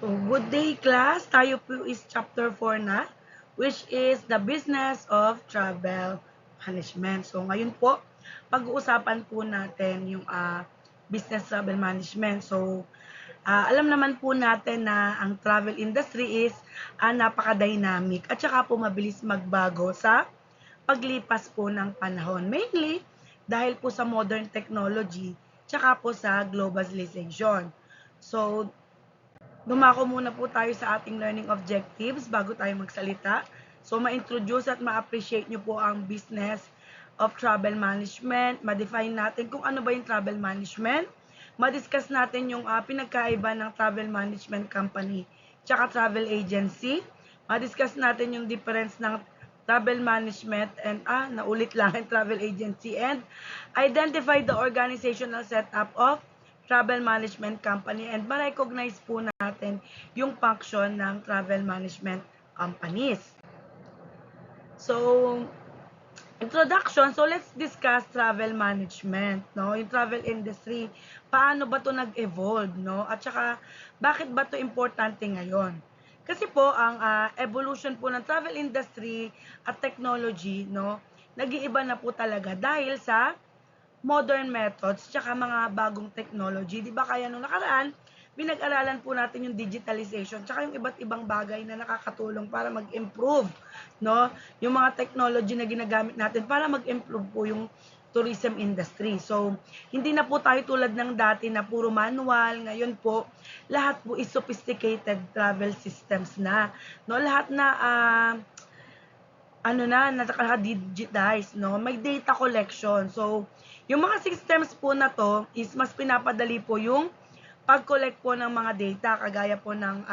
So, good day class. Tayo po is chapter 4 na, which is the business of travel management. So, ngayon po, pag-uusapan po natin yung business travel management. So, alam naman po natin na ang travel industry is napaka-dynamic at saka po mabilis magbago sa paglipas po ng panahon. Mainly, dahil po sa modern technology, tsaka po sa globalization. So, dumako muna po tayo sa ating learning objectives bago tayo magsalita. So, ma-introduce at ma-appreciate nyo po ang business of travel management. Ma-define natin kung ano ba yung travel management. Ma-discuss natin yung pinagkaiba ng travel management company tsaka travel agency. Ma-discuss natin yung difference ng travel management and naulit lang yung travel agency and identify the organizational setup of travel management company and ma-recognize po natin yung function ng travel management companies. So, introduction. So, let's discuss travel management, no? Yung travel industry, paano ba to nag-evolve, no? At saka, bakit ba to importante ngayon? Kasi po, ang evolution po ng travel industry at technology, no? Nag-iiba na po talaga dahil sa modern methods tsaka mga bagong technology. 'Di ba kaya nung nakaraan, pinag-aralan po natin yung digitalization tsaka yung iba't ibang bagay na nakakatulong para mag-improve, no? Yung mga technology na ginagamit natin para mag-improve po yung tourism industry. So, hindi na po tayo tulad ng dati na puro manual, ngayon po lahat po is sophisticated travel systems na, no? Lahat na naka-digitize, no? May data collection. So, yung mga systems po na to is mas pinapadali po yung pag-collect po ng mga data kagaya po ng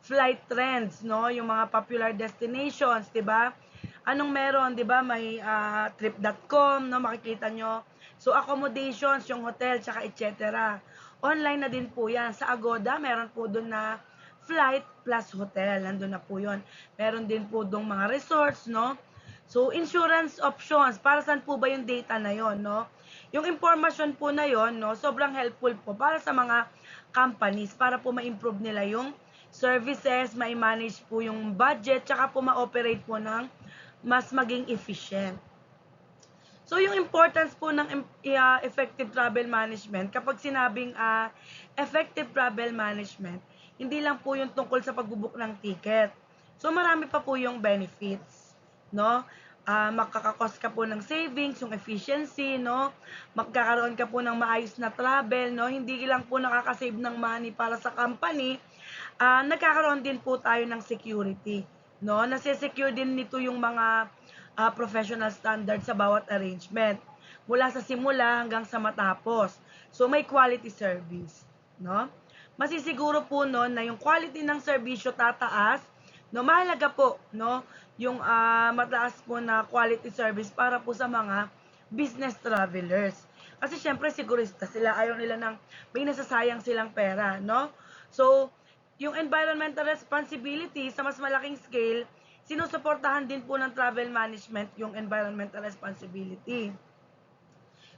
flight trends, no? Yung mga popular destinations, 'di ba? Anong meron, 'di ba? May trip.com, no? Makikita nyo. So, accommodations, yung hotel, tsaka etc. Online na din po yan. Sa Agoda, meron po doon na flight plus hotel. Nandun na po yun. Meron din po doon mga resorts, no? So, insurance options. Para saan po ba yung data na yon, no? Yung information po na yon, no? Sobrang helpful po para sa mga companies para po ma-improve nila yung services, ma-manage po yung budget, tsaka po ma-operate po ng mas maging efficient. So, yung importance po ng effective travel management, kapag sinabing effective travel management, hindi lang po yung tungkol sa pagbubook ng ticket. So, marami pa po yung benefits, no? Makakakos ka po ng savings, yung efficiency, no? Magkakaroon ka po ng maayos na travel, no? Hindi lang po nakakasave ng money para sa company, nagkakaroon din po tayo ng security, no? Nase-secure din nito yung mga professional standard sa bawat arrangement. Mula sa simula hanggang sa matapos. So, may quality service. No? Masisiguro po no, na yung quality ng serbisyo tataas. No, mahalaga po no, yung mataas po na quality service para po sa mga business travelers. Kasi syempre sigurista sila, ayaw nila ng may nasasayang silang pera, no? So, yung environmental responsibility sa mas malaking scale, sinusuportahan din po ng travel management yung environmental responsibility.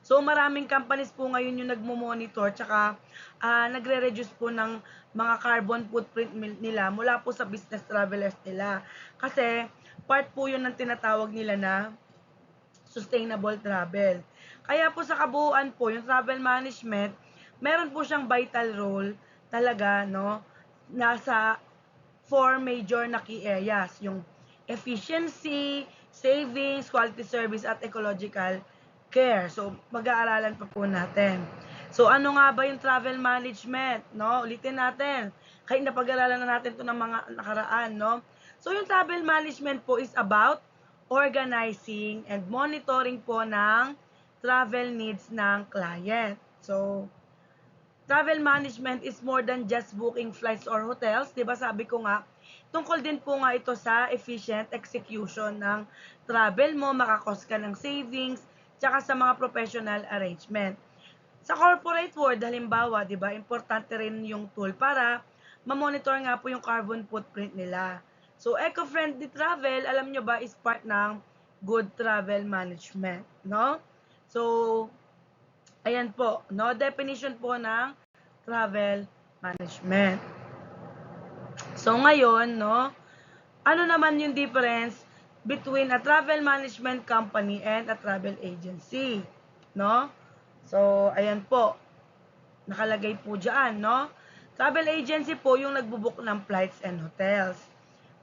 So maraming companies po ngayon yung nagmo-monitor tsaka nagre-reduce po ng mga carbon footprint nila mula po sa business travelers nila. Kasi part po yun ng tinatawag nila na sustainable travel. Kaya po sa kabuuan po, yung travel management, meron po siyang vital role talaga, no? Nasa four major na key areas, yung efficiency, savings, quality service, at ecological care. So, mag-aaralan pa po natin. So, ano nga ba yung travel management? No? Ulitin natin. Kahit napag-aralan na natin ito ng mga nakaraan, no? So, yung travel management po is about organizing and monitoring po ng travel needs ng client. So, travel management is more than just booking flights or hotels. Diba sabi ko nga, tungkol din po nga ito sa efficient execution ng travel mo, makakos ka ng savings, tsaka sa mga professional arrangement. Sa corporate world, halimbawa, diba, importante rin yung tool para ma-monitor nga po yung carbon footprint nila. So, eco-friendly travel, alam nyo ba, is part ng good travel management, no? So, ayan po, no? Definition po ng travel management. So ngayon, no, ano naman yung difference between a travel management company and a travel agency, no? So, ayan po, nakalagay po dyan, no? Travel agency po yung nagbubook ng flights and hotels.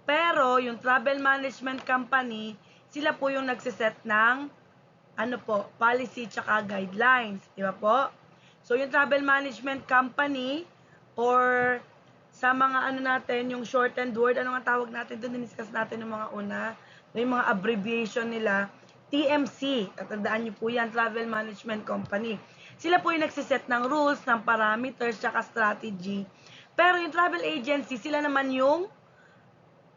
Pero, yung travel management company, sila po yung nagsiset ng, ano po, policy tsaka guidelines, di ba po? So, yung travel management company, or sa mga ano natin, yung shortened word, ano nga tawag natin doon, diniscuss natin ng mga una, yung mga abbreviation nila, TMC, tatandaan niyo po yan, Travel Management Company. Sila po yung nagsiset ng rules, ng parameters, tsaka strategy. Pero yung travel agency, sila naman yung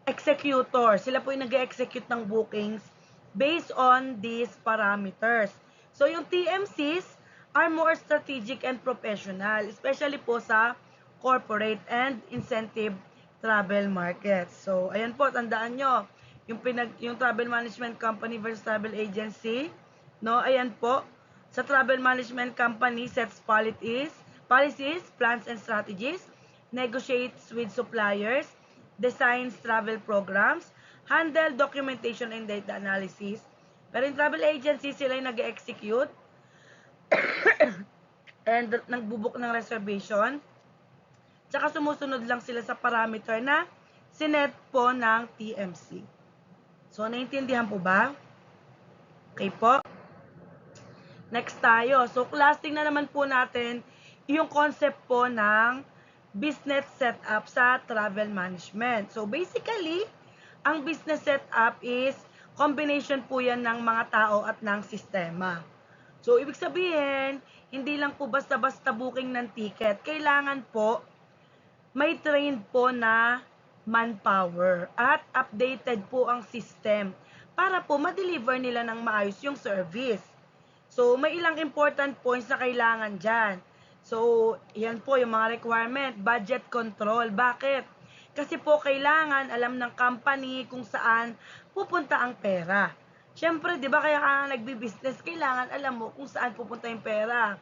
executor. Sila po yung nag-execute ng bookings based on these parameters. So, yung TMCs are more strategic and professional, especially po sa corporate and incentive travel markets. So, ayan po, tandaan nyo, yung travel management company versus travel agency, no, ayan po, sa travel management company sets policies, plans and strategies, negotiates with suppliers, designs travel programs, handle documentation and data analysis. Pero yung travel agency, sila yung nag-execute and nagbubook ng reservation. Tsaka sumusunod lang sila sa parameter na sinet po ng TMC. So, naintindihan po ba? Okay po. Next tayo. So, classing na naman po natin yung concept po ng business setup sa travel management. So, basically, ang business setup is combination po yan ng mga tao at ng sistema. So, ibig sabihin, hindi lang po basta-basta booking ng ticket. Kailangan po may trained po na manpower at updated po ang system para po ma-deliver nila ng maayos yung service. So, may ilang important points na kailangan dyan. So, yan po yung mga requirement, budget control. Bakit? Kasi po kailangan alam ng company kung saan pupunta ang pera. Siyempre, di ba kaya ka nagbi-business, kailangan alam mo kung saan pupunta yung pera.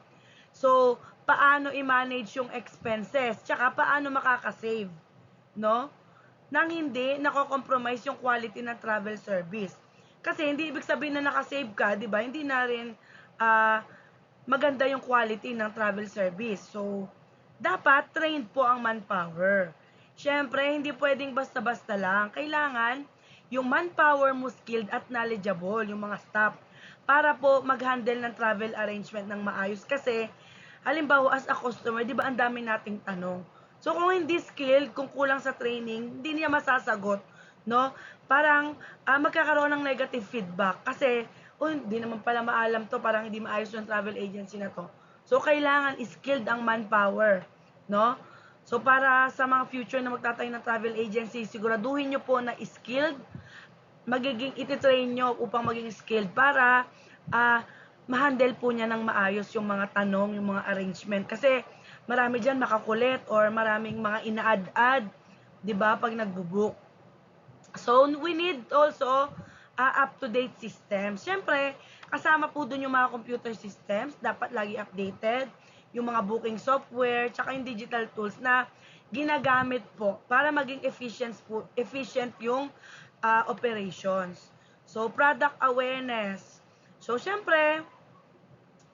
So, paano i-manage yung expenses, tsaka paano makakasave, no? Nang hindi nako-compromise yung quality ng travel service. Kasi hindi ibig sabihin na nakasave ka, di ba? Hindi na rin maganda yung quality ng travel service. So, dapat trained po ang manpower. Siyempre, hindi pwedeng basta-basta lang. Kailangan yung manpower mo skilled at knowledgeable, yung mga staff, para po mag-handle ng travel arrangement ng maayos. Kasi, halimbawa, as a customer, di ba ang dami nating tanong. So, kung hindi skilled, kung kulang sa training, hindi niya masasagot, no? Parang magkakaroon ng negative feedback. Kasi, hindi naman pala maalam to, parang hindi maayos yung travel agency na to. So, kailangan skilled ang manpower, no? So, para sa mga future na magtatayo ng travel agency, siguraduhin nyo po na skilled, magiging ititrain nyo upang maging skilled para ma-handle po niya ng maayos yung mga tanong, yung mga arrangement. Kasi marami dyan makakulit or maraming mga ina-add-add, di ba, pag nagbo-book. So, we need also up-to-date systems. Siyempre, kasama po dun yung mga computer systems, dapat lagi updated, yung mga booking software, tsaka yung digital tools na ginagamit po para maging efficient yung operations. So, product awareness. So, syempre,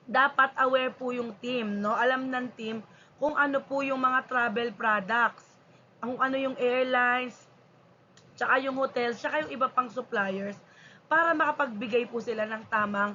dapat aware po yung team, no? Alam ng team kung ano po yung mga travel products, kung ano yung airlines, tsaka yung hotels, tsaka yung iba pang suppliers para makapagbigay po sila ng tamang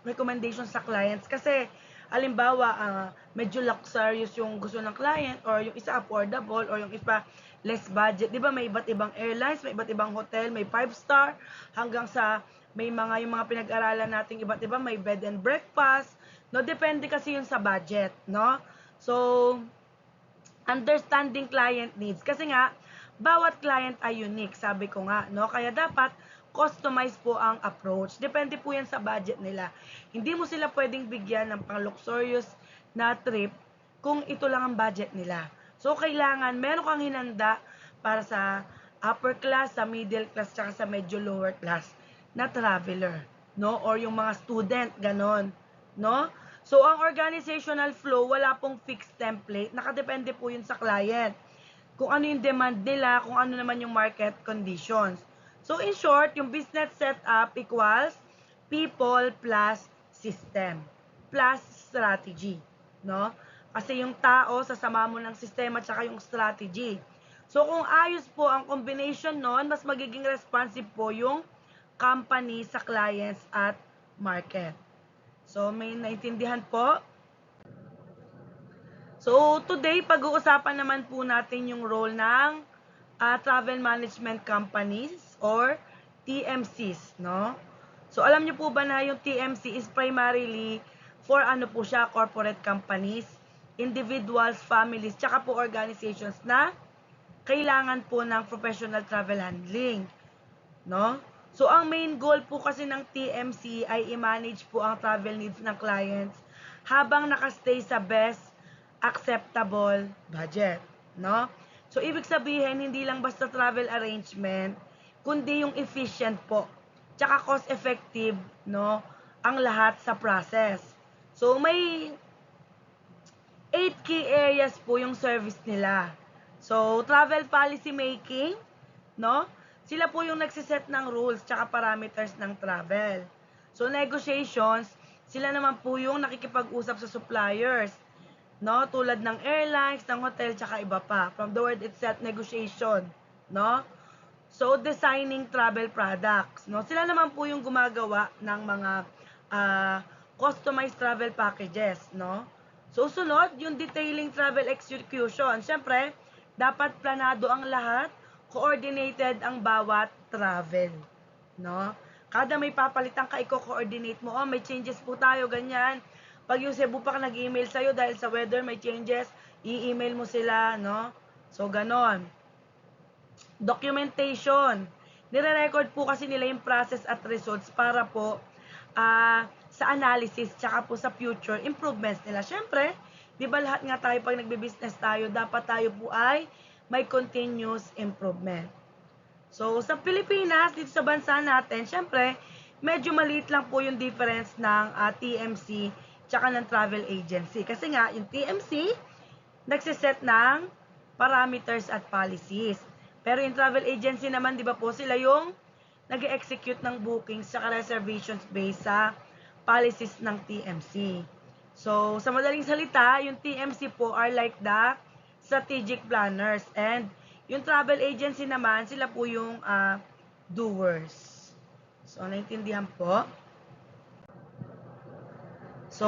recommendation sa clients. Kasi, halimbawa, medyo luxurious yung gusto ng client or yung isa affordable or yung isa less budget. Di ba may iba't ibang airlines, may iba't ibang hotel, may 5-star, hanggang sa may mga yung mga pinag-aralan nating iba't iba, may bed and breakfast. No, depende kasi yun sa budget, no? So, understanding client needs. Kasi nga, bawat client ay unique, sabi ko nga, no? Kaya dapat customize po ang approach. Depende po yan sa budget nila. Hindi mo sila pwedeng bigyan ng pang-luxurious na trip kung ito lang ang budget nila. So, kailangan meron kang hinanda para sa upper class, sa middle class, tsaka sa medyo lower class na traveler, no? Or yung mga student, ganon, no? So, ang organizational flow, wala pong fixed template. Nakadepende po yun sa client. kung ano yung demand nila, kung ano naman yung market conditions. So in short, yung business setup equals people plus system plus strategy, no? Kasi yung tao, sasama mo ng sistema tsaka yung strategy. So kung ayos po ang combination nun, mas magiging responsive po yung company sa clients at market. So may naintindihan po? So today, pag-uusapan naman po natin yung role ng travel management companies or TMCs, no? So alam niyo po ba na yung TMC is primarily for ano po siya, corporate companies, individuals, families, tsaka po organizations na kailangan po ng professional travel handling, no? So ang main goal po kasi ng TMC ay i-manage po ang travel needs ng clients habang nakastay sa best acceptable budget, no? So ibig sabihin hindi lang basta travel arrangement, kundi yung efficient po, tsaka cost effective, no, ang lahat sa process. So may 8 key areas po yung service nila. So travel policy making, no? Sila po yung nagsiset ng rules tsaka parameters ng travel. So negotiations, sila naman po yung nakikipag-usap sa suppliers, no? Tulad ng airlines, ng hotel tsaka iba pa. From the word itself, negotiation, no? So designing travel products, no? Sila naman po yung gumagawa ng mga customized travel packages, no? So sunod, yung detailing travel execution. Siyempre, dapat planado ang lahat, coordinated ang bawat travel, no? Kada may papalitan ka, i-coordinate mo, oh, may changes po tayo, ganyan. Pag yung Cebu pa nag-email sa'yo dahil sa weather may changes, i-email mo sila, no? So, ganon. Documentation. Nire-record po kasi nila yung process at results para po sa analysis tsaka po sa future improvements nila. Siyempre, di ba lahat nga tayo pag nagbe-business tayo, dapat tayo po ay may continuous improvement. So, sa Pilipinas, dito sa bansa natin, syempre, medyo maliit lang po yung difference ng TMC tsaka ng travel agency. Kasi nga, yung TMC, nagsiset ng parameters at policies. Pero yung travel agency naman, di ba po, sila yung nag-execute ng bookings tsaka reservations based sa policies ng TMC. So, sa madaling salita, yung TMC po are like the strategic planners and yung travel agency naman, sila po yung doers. So, naintindihan po? So,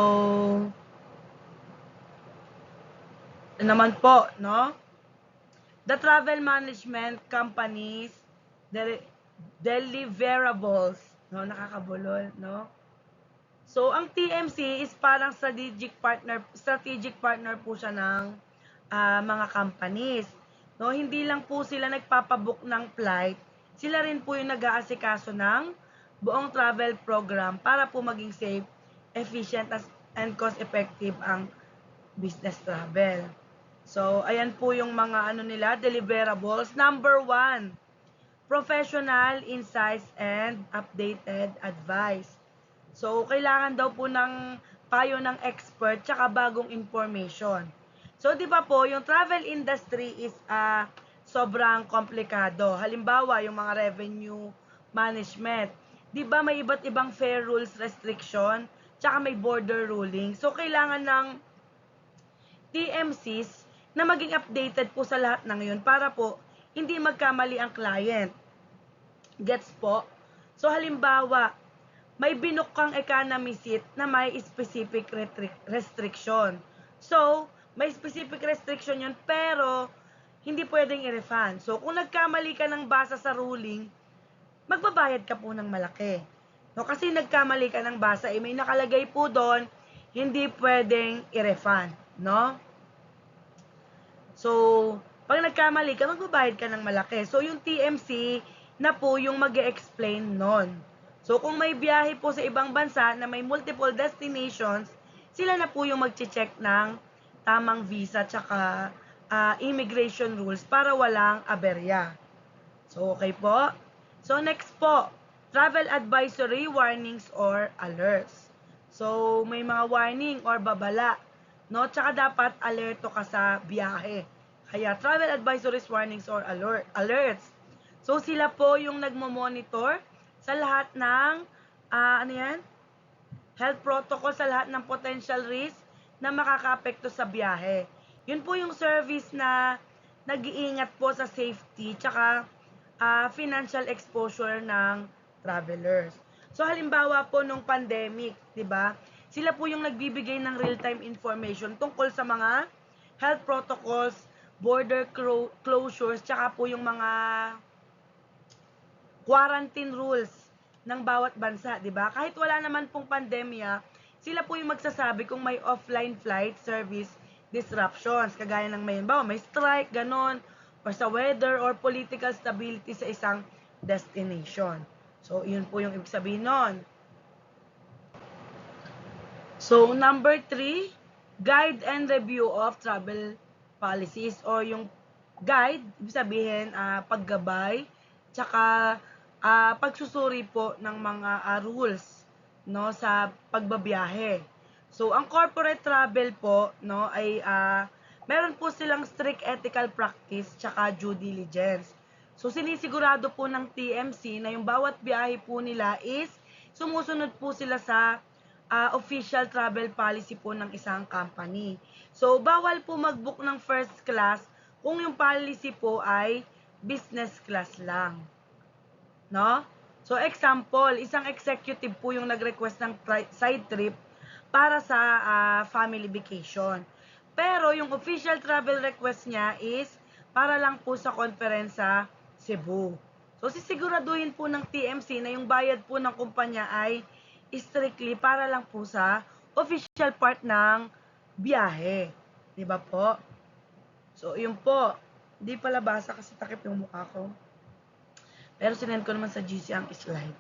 naman po, no? The travel management companies, deliverables, no? Nakakabulol, no? So, ang TMC is parang strategic partner po siya ng mga companies. No, hindi lang po sila nagpapabook ng flight, sila rin po yung nag-aasikaso ng buong travel program para po maging safe, efficient, and cost-effective ang business travel. So, ayan po yung mga ano nila, deliverables. Number 1, professional insights and updated advice. So, kailangan daw po ng payo ng expert tsaka bagong information. So, di ba po, yung travel industry is sobrang komplikado. Halimbawa, yung mga revenue management. Di ba may iba't ibang fair rules restriction, tsaka may border ruling. So, kailangan ng TMCs na maging updated po sa lahat ng yun para po hindi magkamali ang client. Gets po? So, halimbawa, may binook kang economy seat na may specific restriction. So, may specific restriction yun, pero hindi pwedeng i-refund. So, kung nagkamali ka ng basa sa ruling, magbabayad ka po ng malaki. No, kasi nagkamali ka ng basa, may nakalagay po doon, hindi pwedeng i-refund. No? So, pag nagkamali ka, magbabayad ka ng malaki. So, yung TMC na po yung mag-e-explain nun. So, kung may biyahe po sa ibang bansa na may multiple destinations, sila na po yung mag-check ng tamang visa tsaka immigration rules para walang aberya. So, okay po? So, next po, travel advisory, warnings, or alerts. So, may mga warning or babala, no? Tsaka dapat alerto ka sa biyahe. travel advisories, warnings, or alerts. So, sila po yung nagmo-monitor sa lahat ng, ano yan? Health protocol, sa lahat ng potential risk na makakaapekto sa biyahe. Yun po yung service na nag-iingat po sa safety tsaka financial exposure ng travelers. So halimbawa po nung pandemic, 'di ba? Sila po yung nagbibigay ng real-time information tungkol sa mga health protocols, border closures, tsaka po yung mga quarantine rules ng bawat bansa, 'di ba? Kahit wala naman pong pandemya, sila po yung magsasabi kung may offline flight service disruptions, kagaya ng may strike, ganon, or sa weather or political stability sa isang destination. So, yun po yung ibig sabihin nun. So, number 3, guide and review of travel policies, or yung guide, ibig sabihin, paggabay, tsaka pagsusuri po ng mga rules, no, sa pagbabiyahe. So, ang corporate travel po, no, ay meron po silang strict ethical practice tsaka due diligence. So, sinisigurado po ng TMC na yung bawat biyahe po nila is sumusunod po sila sa official travel policy po ng isang company. So, bawal po mag-book ng first class kung yung policy po ay business class lang. No? So, example, isang executive po yung nag-request ng side trip para sa family vacation. Pero, yung official travel request niya is para lang po sa conference sa Cebu. So, sisiguraduhin po ng TMC na yung bayad po ng kumpanya ay strictly para lang po sa official part ng biyahe. Diba po? So, yun po. Hindi pala basa kasi takip yung mukha ko. Pero sinend ko naman sa GC ang slide.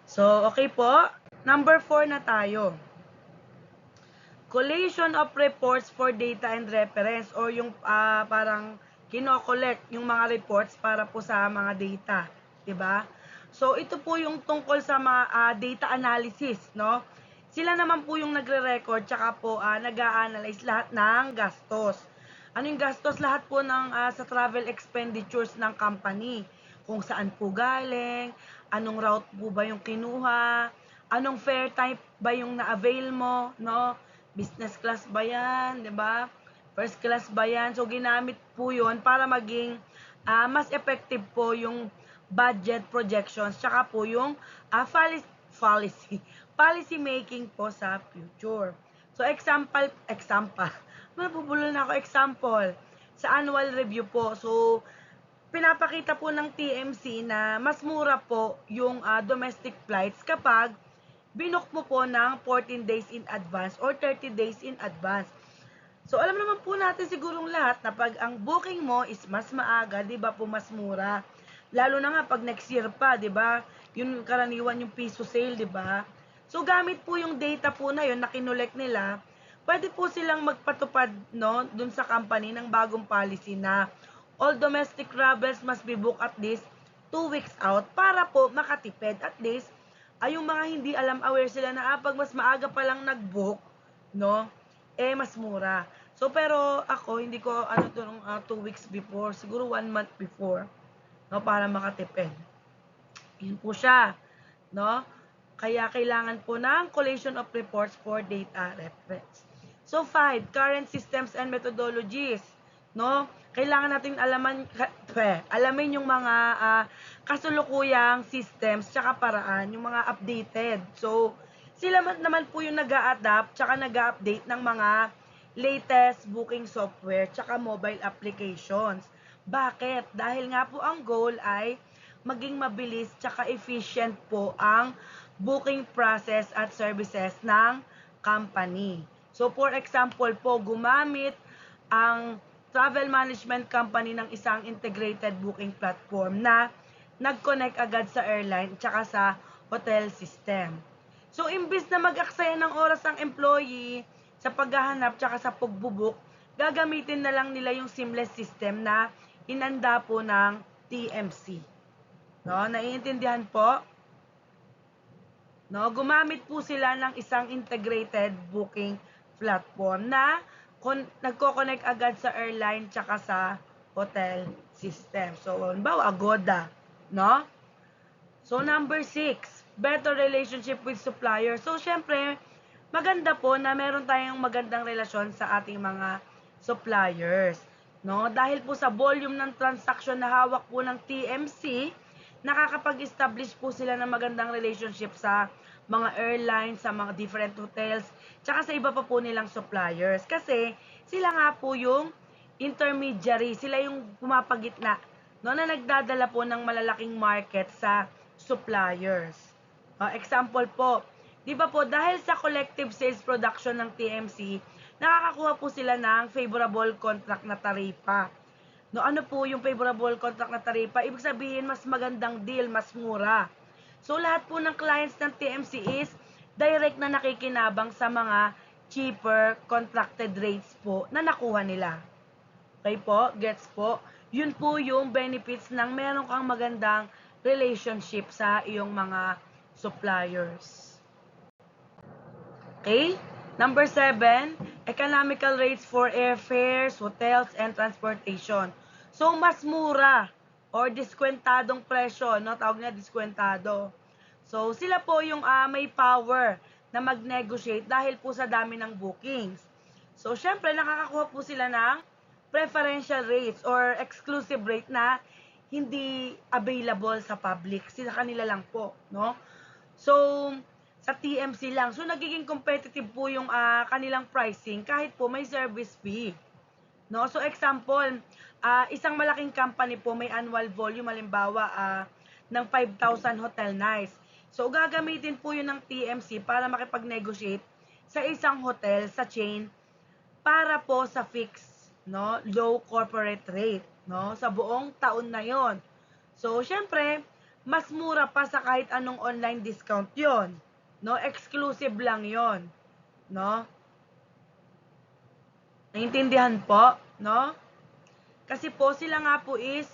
So, okay po. Number 4 na tayo. Collation of reports for data and reference, or yung parang kino-collect yung mga reports para po sa mga data. Diba? So, ito po yung tungkol sa mga data analysis, no? Sila naman po yung nagre-record, tsaka po nag-a-analyze lahat ng gastos. Ano yung gastos? Lahat po ng sa travel expenditures ng company. Kung saan po galing, anong route po ba yung kinuha, anong fare type ba yung na-avail mo, no? Business class ba yan, di ba? First class ba yan? So, ginamit po yun para maging mas effective po yung budget projections, tsaka po yung policy making po sa future. So, example, mapupulol na ako, example, sa annual review po. So, pinapakita po ng TMC na mas mura po yung domestic flights kapag binook mo po ng 14 days in advance or 30 days in advance. So, alam naman po natin sigurong lahat na pag ang booking mo is mas maaga, di ba po mas mura? Lalo na nga pag next year pa, 'di ba? Yun karaniwan yung piso sale, 'di ba? So gamit po yung data po na yun na kinolek nila, pwede po silang magpatupad, no, dun sa company ng bagong policy na all domestic travelers must be booked at least 2 weeks out para po makatipid. At least ay yung mga hindi alam, aware sila na pag mas maaga pa lang nag-book, no, mas mura. So pero ako hindi ko ano to nung 2 weeks before, siguro 1 month before, no, para makatipid. Yun po siya, no? Kaya kailangan po ng collation of reports for data reference. So 5, current systems and methodologies, no? Kailangan nating alamin yung mga kasulukuyang systems tsaka paraan, yung mga updated. So sila naman po yung nag-a-adapt tsaka nag-a-update ng mga latest booking software tsaka mobile applications. Bakit? Dahil nga po ang goal ay maging mabilis tsaka efficient po ang booking process at services ng company. So for example po, gumamit ang travel management company ng isang integrated booking platform na nag-connect agad sa airline tsaka sa hotel system. So imbis na mag-aksaya ng oras ang employee sa paghahanap tsaka sa pagbubook, gagamitin na lang nila yung seamless system na inanda po ng TMC. No, naiintindihan po? No, gumamit po sila ng isang integrated booking platform na nagko-connect agad sa airline tsaka sa hotel system. So, halimbawa, Agoda, no? So, number 6, better relationship with supplier. So, syempre, maganda po na meron tayong magandang relasyon sa ating mga suppliers. No? Dahil po sa volume ng transaction na hawak po ng TMC, nakakapag-establish po sila ng magandang relationship sa mga airlines, sa mga different hotels, tsaka sa iba pa po nilang suppliers. Kasi sila nga po yung intermediary, sila yung pumapagitna, no, na nagdadala po ng malalaking market sa suppliers. Example po, di ba po, dahil sa collective sales production ng TMC, nakakakuha po sila ng favorable contract na taripa. No, ano po yung favorable contract na taripa? Ibig sabihin, mas magandang deal, mas mura. So, lahat po ng clients ng TMC is direct na nakikinabang sa mga cheaper contracted rates po na nakuha nila. Okay po? Gets po? Yun po yung benefits ng meron kang magandang relationship sa iyong mga suppliers. Okay? Number 7, economical rates for airfares, hotels, and transportation. So, mas mura or diskwentadong presyo, no? Tawag na diskwentado. So, sila po yung may power na mag-negotiate dahil po sa dami ng bookings. So, syempre, nakakakuha po sila ng preferential rates or exclusive rate na hindi available sa public. Sila kanila lang po, no? So, sa TMC lang. So, nagiging competitive po yung kanilang pricing kahit po may service fee. No? So, example, isang malaking company po may annual volume, halimbawa, ng 5,000 hotel nights. So, gagamitin po yun ng TMC para makipag-negotiate sa isang hotel sa chain para po sa fixed, no, low corporate rate, no, sa buong taon na yon. So, syempre, mas mura pa sa kahit anong online discount yon, no, exclusive lang yon, no. Naintindihan po, no? Kasi po sila nga po is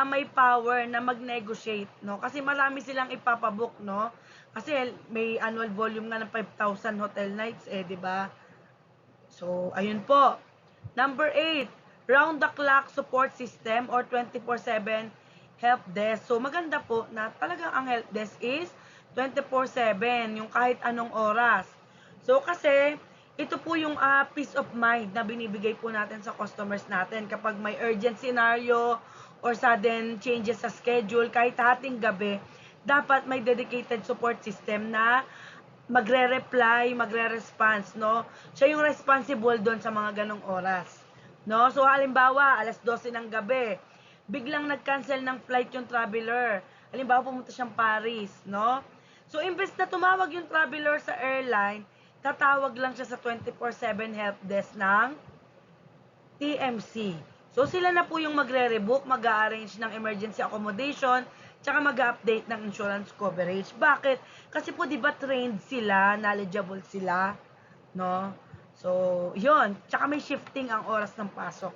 may power na mag-negotiate, no? Kasi marami silang ipapabook, no? Kasi may annual volume nga ng 5,000 hotel nights, di ba? So, ayun po. Number 8, round-the-clock support system or 24/7 help desk. So, maganda po na talagang ang help desk is 24/7, yung kahit anong oras. So, kasi ito po yung peace of mind na binibigay po natin sa customers natin kapag may urgent scenario or sudden changes sa schedule, kahit hating gabi, dapat may dedicated support system na magre-reply, magre-response, no? Siya yung responsible doon sa mga ganong oras, no? So, halimbawa, alas 12 ng gabi, biglang nag-cancel ng flight yung traveler. Halimbawa, pumunta siyang Paris, no? So, imbes na tumawag yung traveler sa airline, tatawag lang siya sa 24/7 help desk ng TMC. So, sila na po yung magre-rebook, mag-a-arrange ng emergency accommodation, tsaka mag-update ng insurance coverage. Bakit? Kasi po, di ba, trained sila, knowledgeable sila, no? So, yun. Tsaka may shifting ang oras ng pasok.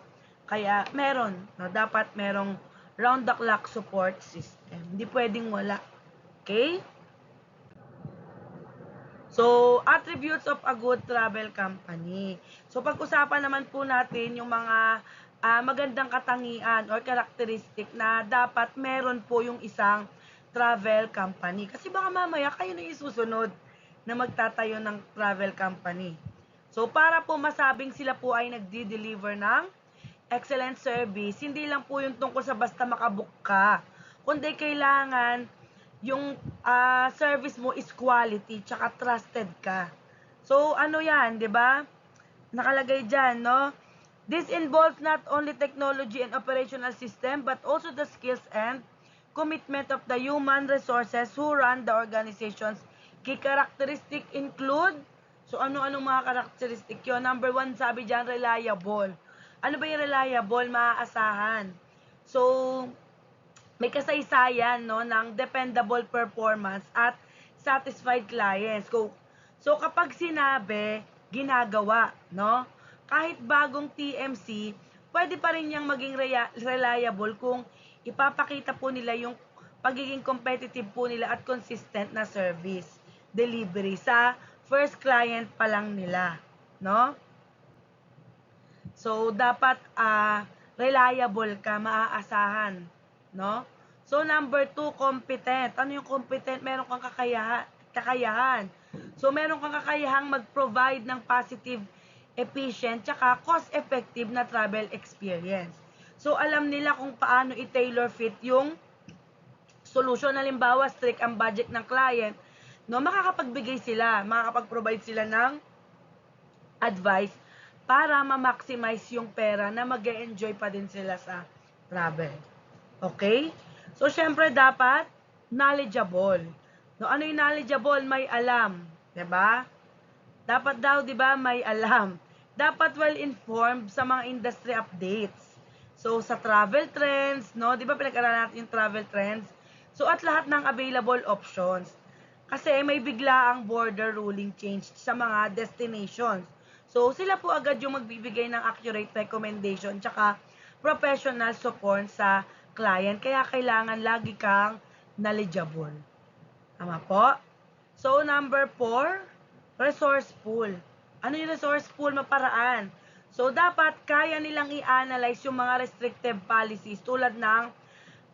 Kaya, meron, no? Dapat merong round-the-clock support system. Hindi pwedeng wala. Okay? So, attributes of a good travel company. So, pag-usapan naman po natin yung mga magandang katangian or characteristic na dapat meron po yung isang travel company. Kasi baka mamaya kayo na isusunod na magtatayo ng travel company. So, para po masabing sila po ay nagdi-deliver ng excellent service, hindi lang po yung tungkol sa basta makabook ka, kundi kailangan yung service mo is quality, tsaka trusted ka. So, ano yan, di ba? Nakalagay dyan, no? This involves not only technology and operational system, but also the skills and commitment of the human resources who run the organizations. Key characteristic include, so ano-anong mga characteristic yun? Number 1, sabi dyan, reliable. Ano ba yung reliable? Maaasahan. So, may kasaysayan, no, ng dependable performance at satisfied clients. So kapag sinabi, ginagawa, no? Kahit bagong TMC, pwede pa rin niyang maging reliable kung ipapakita po nila yung pagiging competitive po nila at consistent na service delivery sa first client pa lang nila, no? So, dapat reliable ka, maaasahan, no? So, number 2, competent. Ano yung competent? Meron kang kakayahan. So, meron kang kakayahang mag-provide ng positive, efficient, tsaka cost-effective na travel experience. So, alam nila kung paano i-tailor fit yung solution. Halimbawa, strict ang budget ng client, no? Makakapag-provide sila ng advice para ma-maximize yung pera na mag-e-enjoy pa din sila sa travel. Okay? So, syempre dapat knowledgeable. No, ano yung knowledgeable? May alam. 'Di ba? Dapat daw, 'di ba, may alam. Dapat well-informed sa mga industry updates. So, sa travel trends, no? 'Di ba pinag-aralan natin yung travel trends? So, at lahat ng available options. Kasi may bigla ang border ruling change sa mga destinations. So, sila po agad yung magbibigay ng accurate recommendation tsaka professional support sa client. Kaya kailangan lagi kang knowledgeable. Tama po? So, number 4, resourceful. Ano yung resourceful? Maparaan. So, dapat kaya nilang i-analyze yung mga restrictive policies tulad ng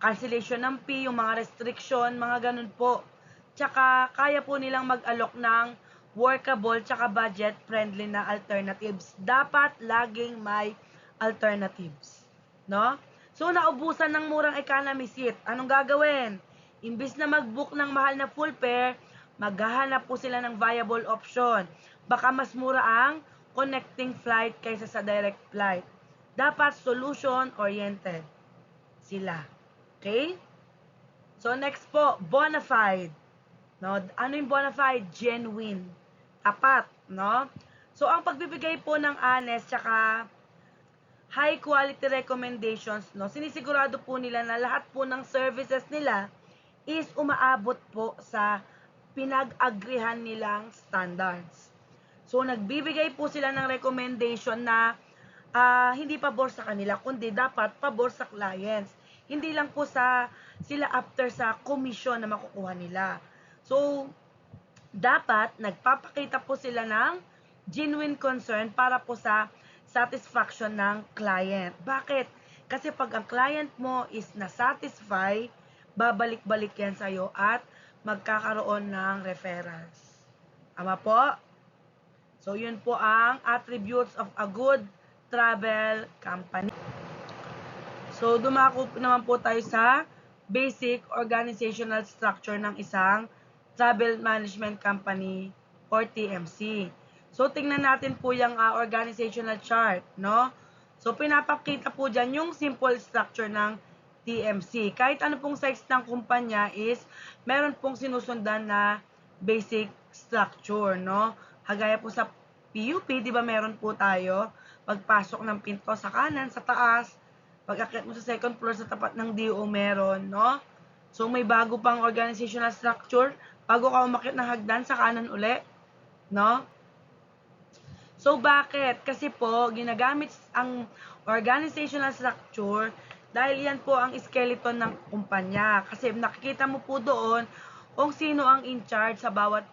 cancellation ng fee, yung mga restriction, mga ganun po. Tsaka, kaya po nilang mag-alok ng workable tsaka budget-friendly na alternatives. Dapat laging may alternatives. No? So, naubusan ng murang economy seat. Anong gagawin? Imbis na mag-book ng mahal na full fare, maghahanap po sila ng viable option. Baka mas mura ang connecting flight kaysa sa direct flight. Dapat solution-oriented sila. Okay? So, next po, bona fide. No? Ano yung bona fide? Genuine. Tapat. No? So, ang pagbibigay po ng honest tsaka high quality recommendations, no? Sinisigurado po nila na lahat po ng services nila is umaabot po sa pinag-agrihan nilang standards. So, nagbibigay po sila ng recommendation na hindi pabor sa kanila, kundi dapat pabor sa clients. Hindi lang po sila after sa commission na makukuha nila. So, dapat nagpapakita po sila ng genuine concern para po sa satisfaction ng client. Bakit? Kasi pag ang client mo is na-satisfy, babalik-balik yan sa'yo at magkakaroon ng referrals. Tama po? So, yun po ang attributes of a good travel company. So, dumako naman po tayo sa basic organizational structure ng isang travel management company or TMC. So, tingnan natin po yung organizational chart, no? So, pinapakita po dyan yung simple structure ng TMC. Kahit ano pong size ng kumpanya is, meron pong sinusundan na basic structure, no? Hagaya po sa PUP, di ba meron po tayo, pagpasok ng pinto sa kanan, sa taas, pag-akyat mo sa second floor, sa tapat ng DO meron, no? So, may bago pang organizational structure, bago ka umakyat ng hagdan, sa kanan uli, no? So, bakit? Kasi po, ginagamit ang organizational structure dahil yan po ang skeleton ng kumpanya. Kasi nakikita mo po doon kung sino ang in charge sa bawat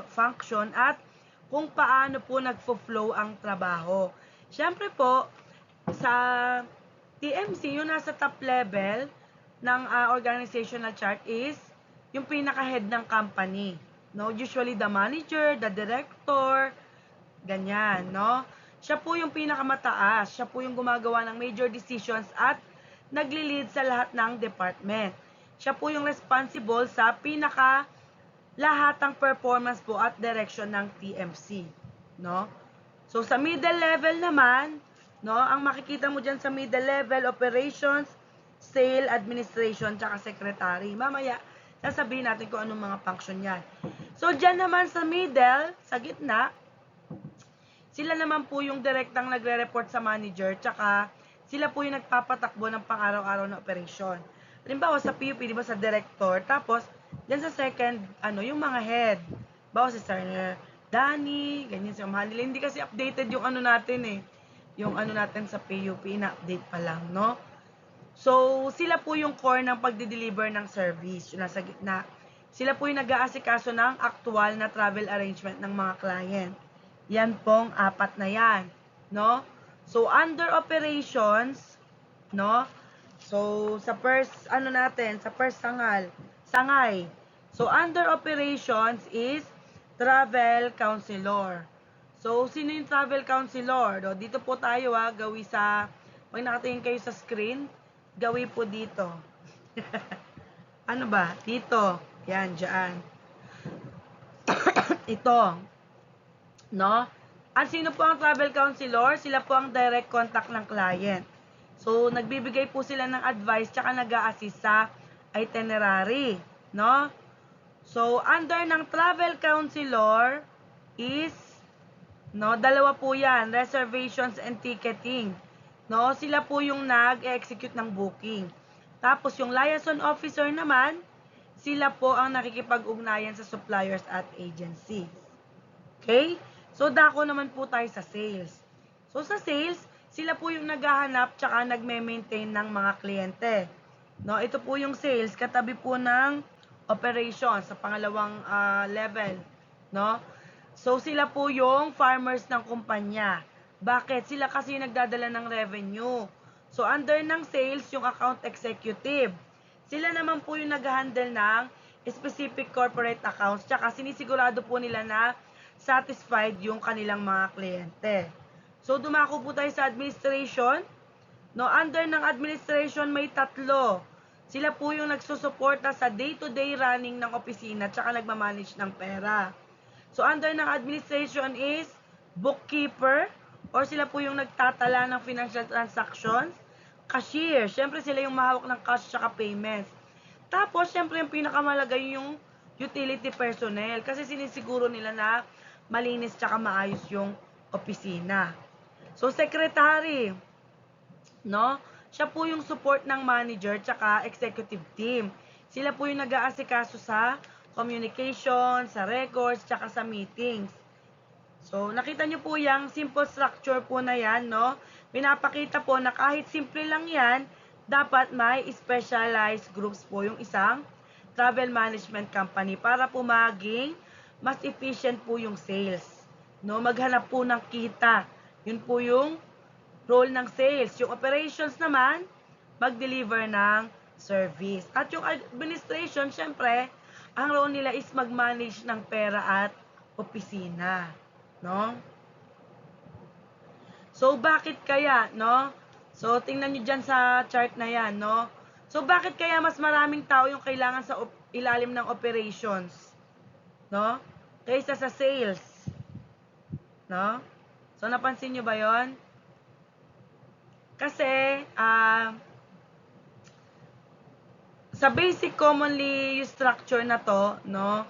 function at kung paano po nagfo-flow ang trabaho. Siyempre po, sa TMC, yung nasa top level ng organizational chart is yung pinaka-head ng company. No? Usually the manager, the director, ganyan, no? Siya po yung pinakamataas. Siya po yung gumagawa ng major decisions at nagli-lead sa lahat ng department. Siya po yung responsible sa lahatang performance po at direction ng TMC, no? So, sa middle level naman, no, ang makikita mo dyan sa middle level, operations, sale, administration, tsaka secretary. Mamaya, sasabihin natin kung anong mga function yan. So, dyan naman sa middle, sa gitna, sila naman po yung direktang nagre-report sa manager, tsaka sila po yung nagpapatakbo ng pang-araw-araw na operasyon. Halimbawa sa PUP, di ba, sa director, tapos, dyan sa second, yung mga head. Bawa si Sir Danny, ganyan si Manila. Hindi kasi updated yung natin eh. Yung natin sa PUP, ina-update pa lang, no? So, sila po yung core ng pagde-deliver ng service, yung nasa gitna. Sila po yung nag-aasikaso ng actual na travel arrangement ng mga client. Yan pong 4 na yan, no? So, under operations, no? So, sa first, sa first sangay. So, under operations is travel counselor. So, sino yung travel counselor? Do, dito po tayo gawi sa, pag nakatingin kayo sa screen, gawi po dito. Ano ba? Dito. Yan, dyan. Ito. No? At sino po ang travel counselor? Sila po ang direct contact ng client. So, nagbibigay po sila ng advice tsaka nag-a-assist sa itinerary. No? So, under ng travel counselor is, no, dalawa po yan, reservations and ticketing. No? Sila po yung nag-execute ng booking. Tapos, yung liaison officer naman, sila po ang nakikipag-ugnayan sa suppliers at agencies. Okay? So, dako naman po tayo sa sales. So, sa sales, sila po yung naghahanap tsaka nagme-maintain ng mga kliyente. No, ito po yung sales, katabi po ng operations sa pangalawang level. No? So, sila po yung farmers ng kumpanya. Bakit? Sila kasi yung nagdadala ng revenue. So, under ng sales, yung account executive. Sila naman po yung nag-handle ng specific corporate accounts. Tsaka sinisigurado po nila na satisfied yung kanilang mga kliyente. So, dumako po tayo sa administration. No, under ng administration may tatlo. Sila po yung nagsusuporta sa day-to-day running ng opisina tsaka nagmamanage ng pera. So, under ng administration is bookkeeper or sila po yung nagtatala ng financial transactions. Cashier, syempre sila yung mahawak ng cash tsaka payments. Tapos, syempre yung pinakamalaga yung utility personnel kasi sinisiguro nila na malinis tsaka maayos yung opisina. So, secretary, no? Siya po yung support ng manager tsaka executive team. Sila po yung nag-aasikaso sa communication, sa records, tsaka sa meetings. So, nakita nyo po yung simple structure po na yan, no? Pinapakita po na kahit simple lang yan, dapat may specialized groups po yung isang travel management company para po maging mas efficient po yung sales. No? Maghanap po ng kita. Yun po yung role ng sales. Yung operations naman, mag-deliver ng service. At yung administration, syempre, ang role nila is mag-manage ng pera at opisina. No? So, bakit kaya, no? So, tingnan nyo dyan sa chart na yan, no? So, bakit kaya mas maraming tao yung kailangan sa ilalim ng operations? No? Kaysa sa sales. No? So, napansin nyo ba yon? Kasi, sa basic commonly used structure na to, no,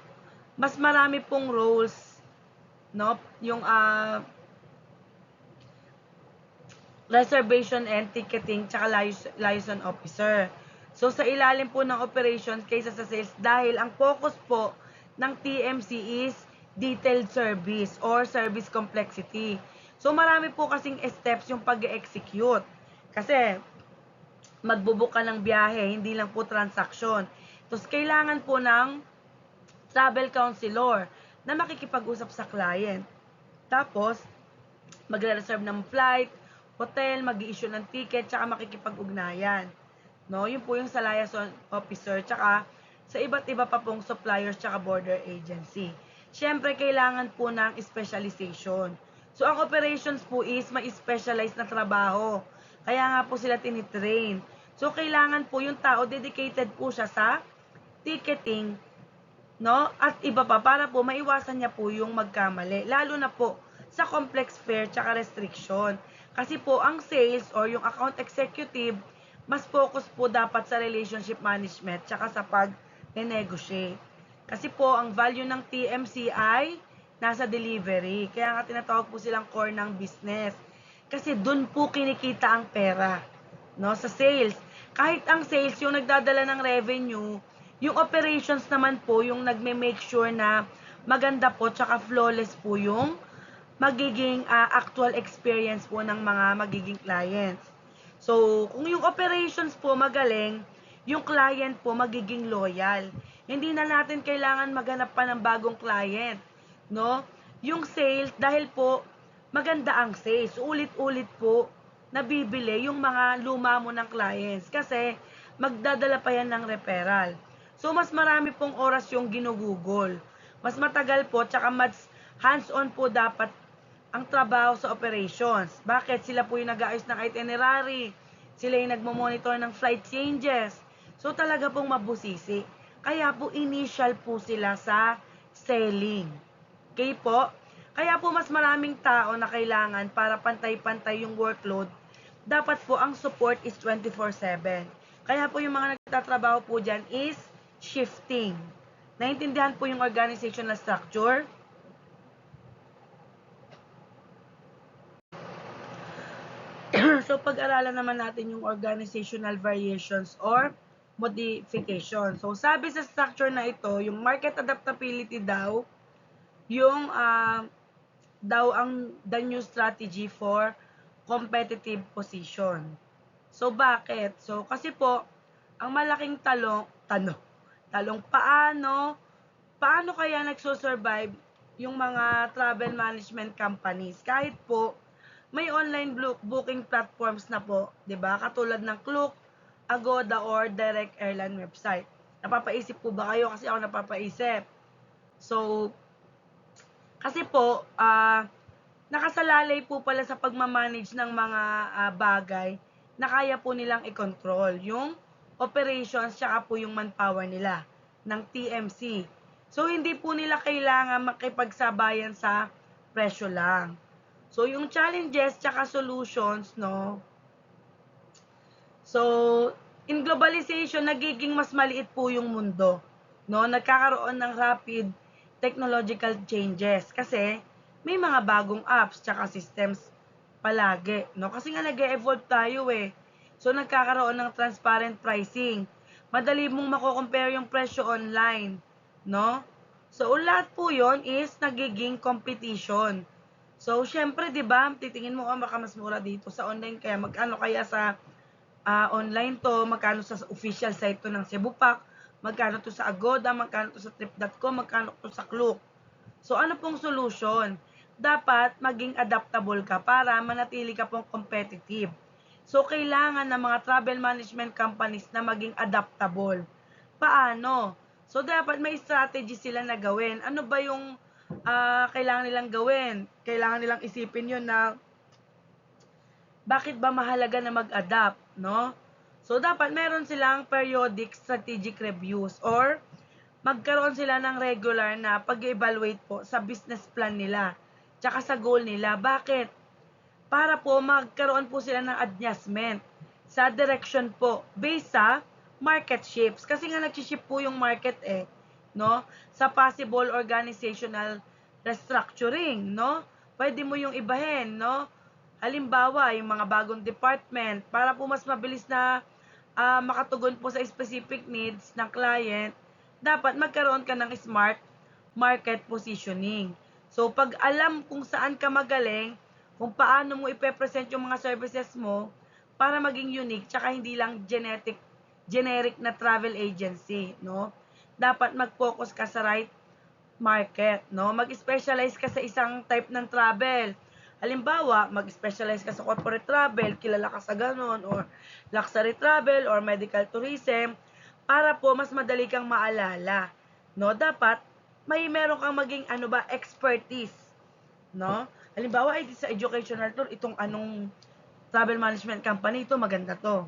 mas marami pong roles, no, yung reservation and ticketing tsaka liaison officer. So, sa ilalim po ng operations kaysa sa sales dahil ang focus po ng TMC is detailed service or service complexity. So, marami po kasing steps yung pag-execute. Kasi, magbubook ka ng biyahe, hindi lang po transaction. Tapos, kailangan po ng travel counselor na makikipag-usap sa client. Tapos, magre-reserve ng flight, hotel, mag-i-issue ng ticket, tsaka makikipag-ugnayan. No? Yun po yung sa liaison officer, tsaka sa iba't iba pa pong suppliers, tsaka border agency. Siyempre, kailangan po ng specialization. So, ang operations po is may specialized na trabaho. Kaya nga po sila tinitrain. So, kailangan po yung tao, dedicated po siya sa ticketing, no? At iba pa, para po maiwasan niya po yung magkamali. Lalo na po sa complex fare tsaka restriction. Kasi po, ang sales or yung account executive, mas focus po dapat sa relationship management tsaka sa pag-negotiate. Kasi po, ang value ng TMC ay nasa delivery. Kaya nga tinatawag po silang core ng business. Kasi dun po kinikita ang pera, no, sa sales. Kahit ang sales yung nagdadala ng revenue, yung operations naman po yung nagme-make sure na maganda po tsaka flawless po yung magiging actual experience po ng mga magiging clients. So, kung yung operations po magaling, yung client po magiging loyal. Hindi na natin kailangan maghanap pa ng bagong client, no? Yung sales, dahil po maganda ang sales. Ulit-ulit po nabibili yung mga luma mo ng clients kasi magdadala pa yan ng referral. So, mas marami pong oras yung ginugugol. Mas matagal po, tsaka mas hands-on po dapat ang trabaho sa operations. Bakit? Sila po yung nag-aayos ng itinerary. Sila yung nagmo-monitor ng flight changes. So, talaga pong mabusisi. Kaya po, initial po sila sa selling. Okay po? Kaya po mas maraming tao na kailangan para pantay-pantay yung workload. Dapat po ang support is 24/7. Kaya po yung mga nagtatrabaho po dyan is shifting. Naintindihan po yung organizational structure? So, pag-aralan naman natin yung organizational variations or modification. So, sabi sa structure na ito, yung market adaptability daw, yung daw ang the new strategy for competitive position. So, bakit? So, kasi po, ang malaking talong, paano kaya nagso-survive yung mga travel management companies? Kahit po, may online booking platforms na po, 'di ba? Katulad ng Klook, Agoda or Direct Airline website. Napapaisip po ba kayo? Kasi ako napapaisip. So, kasi po, nakasalalay po pala sa pagmamanage ng mga bagay na kaya po nilang i-control. Yung operations, tsaka po yung manpower nila ng TMC. So, hindi po nila kailangan makipagsabayan sa presyo lang. So, yung challenges tsaka solutions, no? So, in globalization, nagiging mas maliit po yung mundo. No? Nagkakaroon ng rapid technological changes kasi may mga bagong apps tsaka systems palagi. No? Kasi nga nag-evolve tayo eh. So, nagkakaroon ng transparent pricing. Madali mong mako-compare yung presyo online. No? So, lahat po yon is nagiging competition. So, syempre, di ba, titingin mo, baka mas mura dito sa online, kaya magkano kaya sa online to, magkano sa official site to ng Cebupac, magkano to sa Agoda, magkano to sa trip.com, magkano to sa Klook. So, ano pong solution? Dapat maging adaptable ka para manatili ka pong competitive. So, kailangan ng mga travel management companies na maging adaptable. Paano? So, dapat may strategy sila na gawin. Ano ba yung kailangan nilang gawin? Kailangan nilang isipin yun na bakit ba mahalaga na mag-adapt, no? So, dapat meron silang periodic strategic reviews or magkaroon sila ng regular na pag-evaluate po sa business plan nila, tsaka sa goal nila. Bakit? Para po magkaroon po sila ng adjustment sa direction po based sa market shifts. Kasi nga nag-shift po yung market no? Sa possible organizational restructuring, no? Pwede mo yung ibahin, no? Halimbawa, yung mga bagong department, para po mas mabilis na makatugon po sa specific needs ng client, dapat magkaroon ka ng smart market positioning. So, pag alam kung saan ka magaling, kung paano mo ipe-present yung mga services mo, para maging unique, tsaka hindi lang generic na travel agency, no? Dapat mag-focus ka sa right market, no? Mag-specialize ka sa isang type ng travel. Halimbawa, mag-specialize ka sa corporate travel, kilala ka sa ganon, or luxury travel, or medical tourism, para po mas madali kang maalala. No? Dapat, may meron kang maging expertise. No? Halimbawa, sa educational tour, itong travel management company, ito maganda to.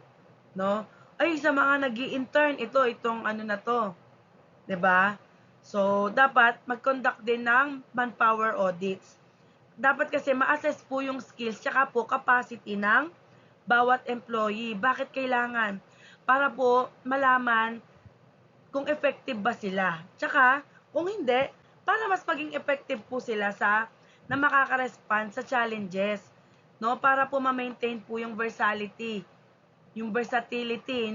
No? Ay, sa mga nag-i-intern, itong na to. 'Di ba? So, dapat mag-conduct din ng manpower audits. Dapat kasi ma-assess po yung skills tsaka po capacity ng bawat employee. Bakit kailangan? Para po malaman kung effective ba sila. Tsaka, kung hindi, para mas maging effective po sila na makaka-respond sa challenges. No? Para po ma-maintain po yung versatility,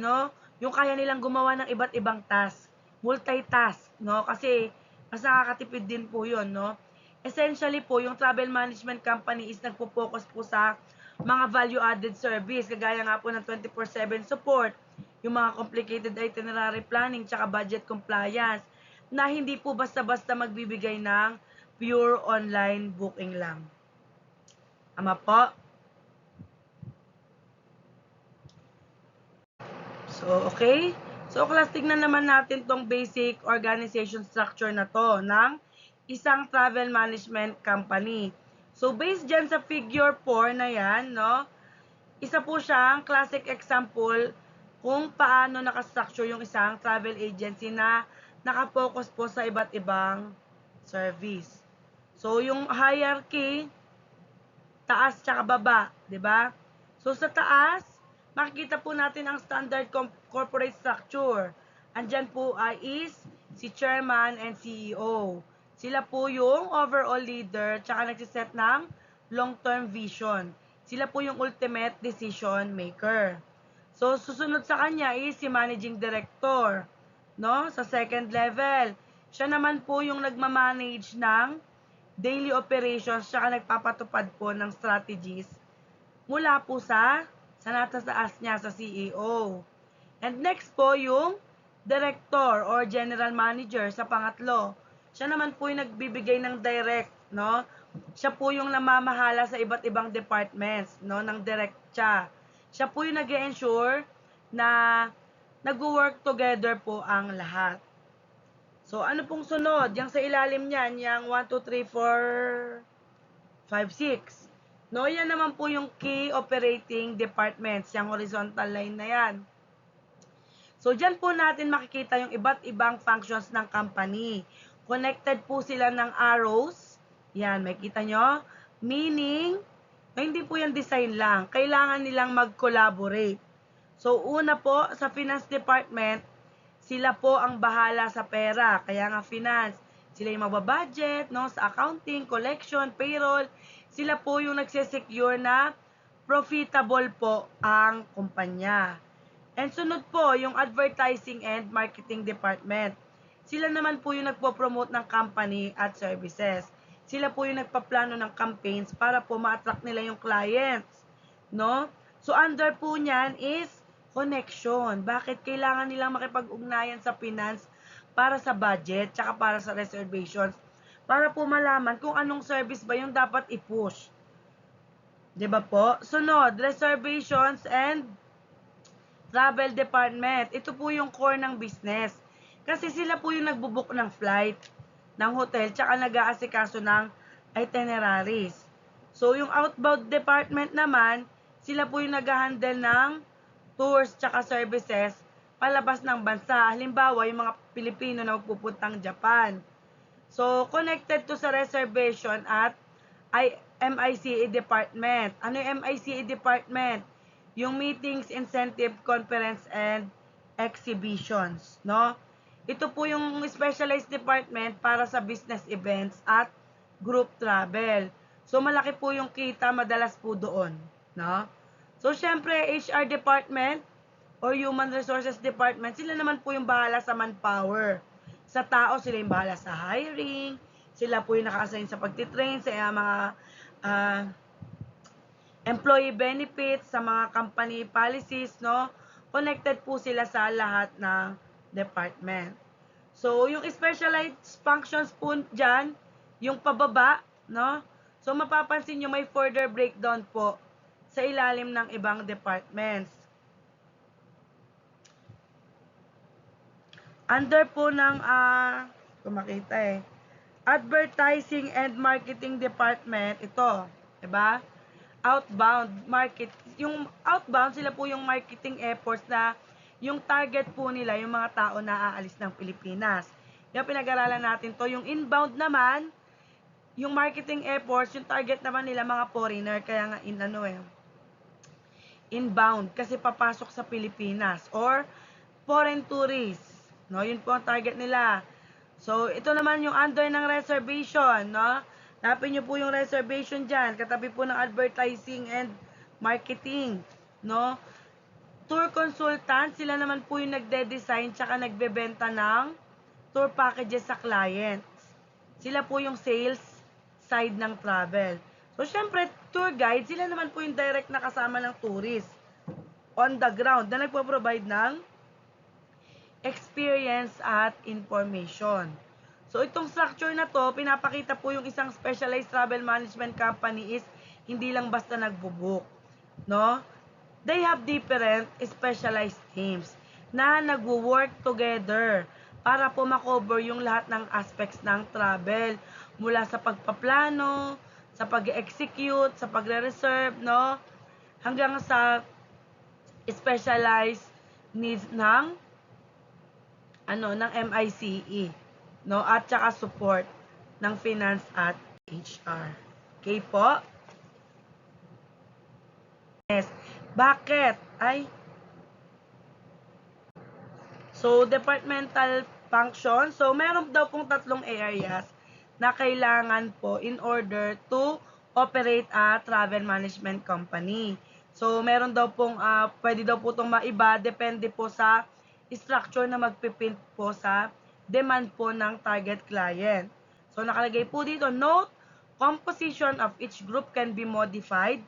no? Yung kaya nilang gumawa ng iba't ibang task, multitask, no? Kasi mas nakakatipid din po 'yon, no? Essentially po, yung travel management company is nagpo-focus po sa mga value-added service, kagaya nga po ng 24/7 support, yung mga complicated itinerary planning, tsaka budget compliance, na hindi po basta-basta magbibigay ng pure online booking lang. Tama po? So, okay? So, class, tignan naman natin tong basic organization structure na to ng isang travel management company. So, based dyan sa figure 4 na yan, no, isa po siyang classic example kung paano nakastructure yung isang travel agency na nakapokus po sa iba't ibang service. So, yung hierarchy, taas tsaka baba, 'di ba? So sa taas, makikita po natin ang standard corporate structure. Andiyan po ay is si chairman and CEO. Sila po yung overall leader tsaka nagsiset ng long-term vision. Sila po yung ultimate decision maker. So susunod sa kanya is si managing director, no? Sa second level, siya naman po yung nagma-manage ng daily operations tsaka nagpapatupad po ng strategies mula po sa natataas niya sa CEO. And next po yung director or general manager sa pangatlo. Siya naman po yung nagbibigay ng direct, no? Siya po yung namamahala sa iba't ibang departments, no, ng direct siya. Siya po yung nag-ensure na nag-work together po ang lahat. So, ano pong sunod? Yang sa ilalim niyan, yang 1, 2, 3, 4, 5, 6. No, yan naman po yung key operating departments, yung horizontal line na yan. So, dyan po natin makikita yung iba't ibang functions ng company. Connected po sila ng arrows. Yan, makikita nyo? Meaning, hindi po yan design lang. Kailangan nilang mag-collaborate. So, una po, sa finance department, sila po ang bahala sa pera. Kaya nga finance, sila yung magbabudget, no, sa accounting, collection, payroll. Sila po yung nagsisecure na profitable po ang kumpanya. And sunod po, yung advertising and marketing department. Sila naman po yung nagpo-promote ng company at services. Sila po yung nagpaplano ng campaigns para po ma-attract nila yung clients. No? So, under po niyan is connection. Bakit kailangan nilang makipag-ugnayan sa finance para sa budget, tsaka para sa reservations? Para po malaman kung anong service ba yung dapat i-push. 'Di ba po? Sunod, reservations and travel department. Ito po yung core ng business. Kasi sila po yung nagbubook ng flight, ng hotel, tsaka nag-aasikaso ng itineraries. So, yung outbound department naman, sila po yung nag-handle ng tours tsaka services palabas ng bansa. Halimbawa, yung mga Pilipino na magpupuntang Japan. So, connected to sa reservation at MICE department. Ano yung MICE department? Yung meetings, incentive, conference, and exhibitions, no? Ito po yung specialized department para sa business events at group travel. So, malaki po yung kita madalas po doon, no? So, syempre, HR department or human resources department, sila naman po yung bahala sa manpower. Sa tao, sila yung bahala sa hiring, sila po yung naka-assign sa pagtitrain, sa mga uh, employee benefits, sa mga company policies, no? Connected po sila sa lahat ng department. So, yung specialized functions po dyan, yung pababa, no? So, mapapansin nyo may further breakdown po sa ilalim ng ibang departments. Under po ng, kung makita advertising and marketing department, ito, diba? Outbound market, yung outbound, sila po yung marketing efforts na yung target po nila, yung mga tao na aalis ng Pilipinas. Yung pinag-aralan natin to, yung inbound naman, yung marketing efforts, yung target naman nila mga foreigner, kaya nga inbound, kasi papasok sa Pilipinas, or foreign tourists, no? Yun po ang target nila. So, ito naman yung under ng reservation, no? Hanapin nyo po yung reservation dyan, katabi po ng advertising and marketing, no? Tour consultant, sila naman po yung nagde-design tsaka nagbebenta ng tour packages sa clients. Sila po yung sales side ng travel. So, syempre, tour guide, sila naman po yung direct na kasama ng tourist on the ground na nagpo-provide ng experience at information. So, itong structure na to, pinapakita po yung isang specialized travel management company is hindi lang basta nagbo-book, no? They have different specialized teams na nagwo-work together para po makover yung lahat ng aspects ng travel, mula sa pagpaplano, sa pag-execute, sa pagre-reserve, no? Hanggang sa specialized needs ng ng MICE, no? At saka support ng finance at HR. Okay po? Yes. Bakit? So, departmental function. So, meron daw pong tatlong areas na kailangan po in order to operate a travel management company. So, meron daw pong, pwede daw po itong maiba, depende po sa structure na magpipint po sa demand po ng target client. So, nakalagay po dito, note, composition of each group can be modified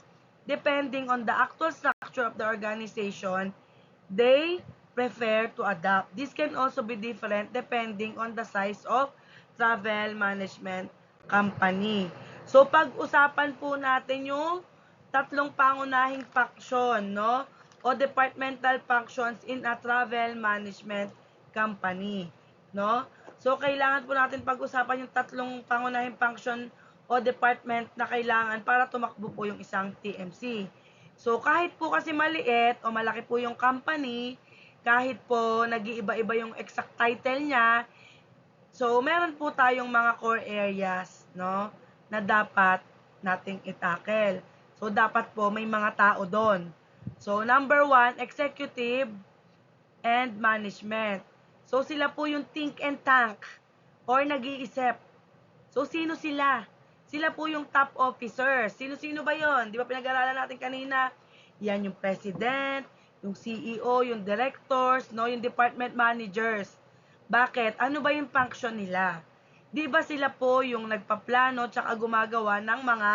depending on the actual structure of the organization they prefer to adopt. This can also be different depending on the size of travel management company. So, pag-usapan po natin yung tatlong pangunahing function, no? O departmental functions in a travel management company, no? So, kailangan po natin pag-usapan yung tatlong pangunahing function o department na kailangan para tumakbo po yung isang TMC. So, kahit po kasi maliit o malaki po yung company, kahit po nag-iiba-iba yung exact title niya, so, meron po tayong mga core areas, no, na dapat nating itackle. So, dapat po may mga tao doon. So, number 1, executive and management. So, sila po yung think and tank or nag-iisip. So, sino sila? Sila po yung top officers. Sino-sino ba yon? Di ba pinag-aralan natin kanina? Yan yung president, yung CEO, yung directors, no, yung department managers. Bakit? Ano ba yung function nila? Di ba sila po yung nagpaplano tsaka gumagawa ng mga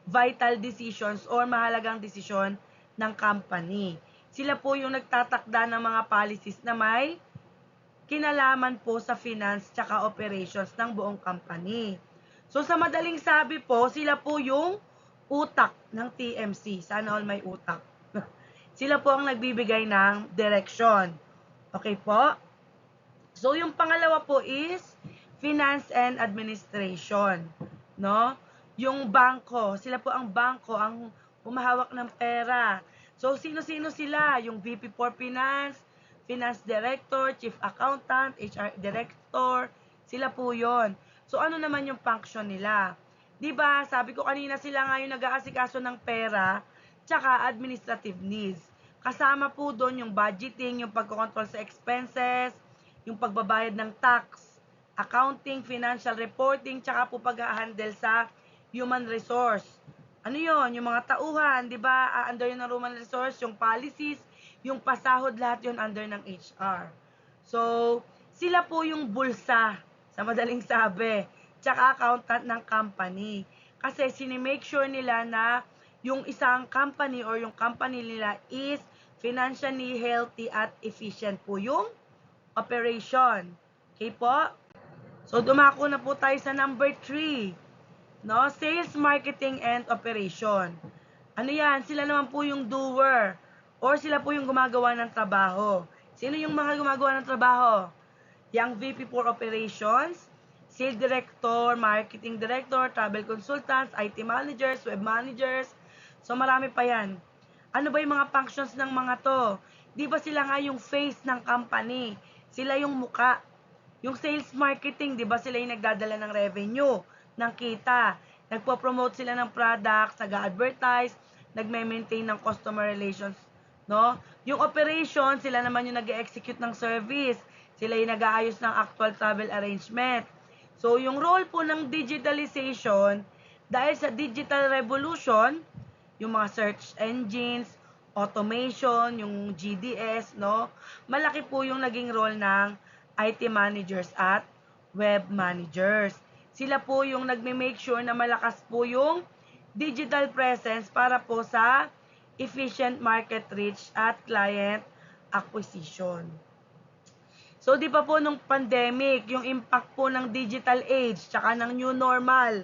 vital decisions or mahalagang desisyon ng company. Sila po yung nagtatakda ng mga policies na may kinalaman po sa finance tsaka operations ng buong company. So, sa madaling sabi po, sila po yung utak ng TMC. Sana all may utak. Sila po ang nagbibigay ng direction. Okay po? So, yung pangalawa po is finance and administration. No? Yung bangko. Sila po ang bangko, ang humahawak ng pera. So, sino-sino sila? Yung VP for Finance, Finance Director, Chief Accountant, HR Director. Sila po yon. So, ano naman yung function nila? Diba, sabi ko kanina sila nga yung nag-aasikaso ng pera tsaka administrative needs. Kasama po doon yung budgeting, yung pagkocontrol sa expenses, yung pagbabayad ng tax, accounting, financial reporting, tsaka po pag-handle sa human resource. Ano yon? Yung mga tauhan, di ba? Under yun ng human resource, yung policies, yung pasahod, lahat yun under ng HR. So, sila po yung bulsa, sa madaling sabi, tsaka accountant ng company. Kasi sinimake sure nila na yung isang company or yung company nila is financially healthy at efficient po yung operation. Okay po? So, dumako na po tayo sa number 3. No? Sales, marketing, and operation. Ano yan? Sila naman po yung doer. Or sila po yung gumagawa ng trabaho. Sino yung mga gumagawa ng trabaho? Yang VP for Operations, Sales Director, Marketing Director, Travel Consultants, IT Managers, Web Managers. So, marami pa yan. Ano ba yung mga functions ng mga to? Di ba sila nga yung face ng company? Sila yung muka. Yung sales marketing, di ba sila yung nagdadala ng revenue, ng kita. Nagpo-promote sila ng products, nag-advertise, nagme-maintain ng customer relations, no? Yung operation, sila naman yung nag-execute ng service. Sila yung nag-aayos ng actual travel arrangement. So, yung role po ng digitalization, dahil sa digital revolution, yung mga search engines, automation, yung GDS, no? Malaki po yung naging role ng IT managers at web managers. Sila po yung nagme-make sure na malakas po yung digital presence para po sa efficient market reach at client acquisition. So, di ba po nung pandemic, yung impact po ng digital age, tsaka ng new normal,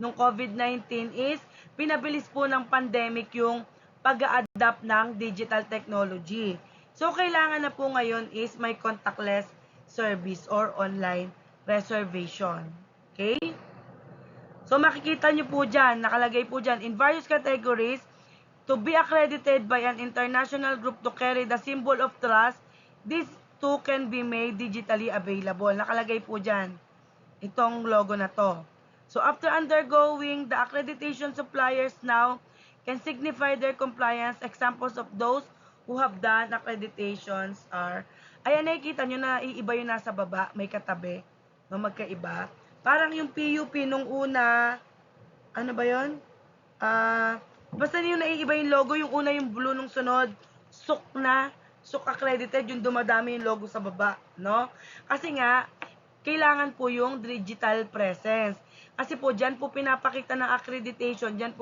nung COVID-19 is, pinabilis po ng pandemic yung pag-a-adapt ng digital technology. So, kailangan na po ngayon is may contactless service or online reservation. Okay? So, makikita nyo po dyan, nakalagay po dyan, in various categories, to be accredited by an international group to carry the symbol of trust, these two can be made digitally available. Nakalagay po dyan, itong logo na to. So, after undergoing the accreditation, suppliers now can signify their compliance. Examples of those who have done accreditations are, ayan, nakikita nyo na iiba yung nasa baba, may katabi, no, magkaiba. Parang yung PUP nung una, ano ba yun? Basta yung naiiba yung logo, yung una yung blue nung sunod, SUK accredited, yung dumadami yung logo sa baba, no? Kasi nga, kailangan po yung digital presence. Kasi po, dyan po pinapakita ng accreditation, dyan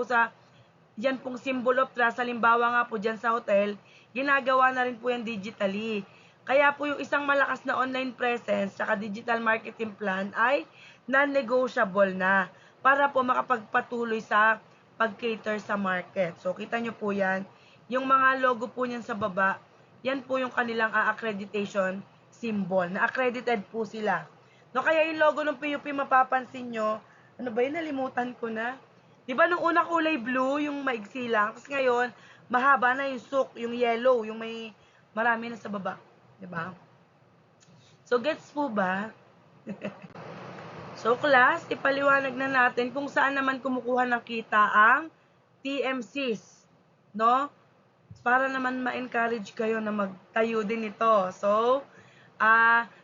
pong symbol of trust, halimbawa nga po dyan sa hotel, ginagawa na rin po yan digitally. Kaya po yung isang malakas na online presence, tsaka digital marketing plan ay non-negotiable na para po makapagpatuloy sa pag-cater sa market. So, kita nyo po yan. Yung mga logo po niyan sa baba, yan po yung kanilang accreditation symbol. Na-accredited po sila. No, kaya yung logo ng PUP mapapansin nyo, ano ba yun, nalimutan ko na. Diba nung una kulay blue, yung maigsi lang. Tapos ngayon, mahaba na yung SUK, yung yellow, yung may marami na sa baba. Diba? So, gets po ba? So, class, ipaliwanag na natin kung saan naman kumukuha ng kita ang TMCs, no? Para naman ma-encourage kayo na magtayo din ito. So,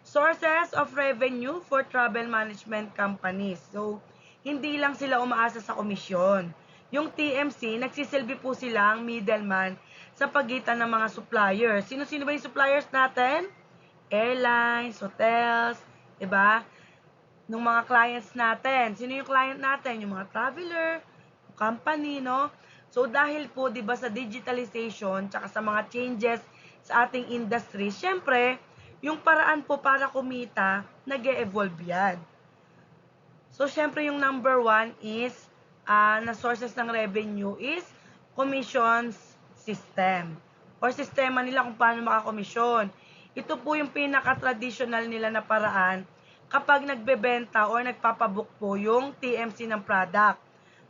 sources of revenue for travel management companies. So, hindi lang sila umaasa sa komisyon. Yung TMC, nagsisilbi po silang middleman sa pagitan ng mga suppliers. Sino-sino ba yung suppliers natin? Airlines, hotels, diba? Ng mga clients natin. Sino yung client natin? Yung mga traveler, company, no? So, dahil po, di ba, sa digitalization, tsaka sa mga changes sa ating industry, syempre, yung paraan po para kumita, nag-e-evolve yan. So, syempre, yung number one is, na sources ng revenue is commissions system. Or sistema nila kung paano makakomisyon. Ito po yung pinaka-traditional nila na paraan kapag nagbebenta or nagpapabook po yung TMC ng product.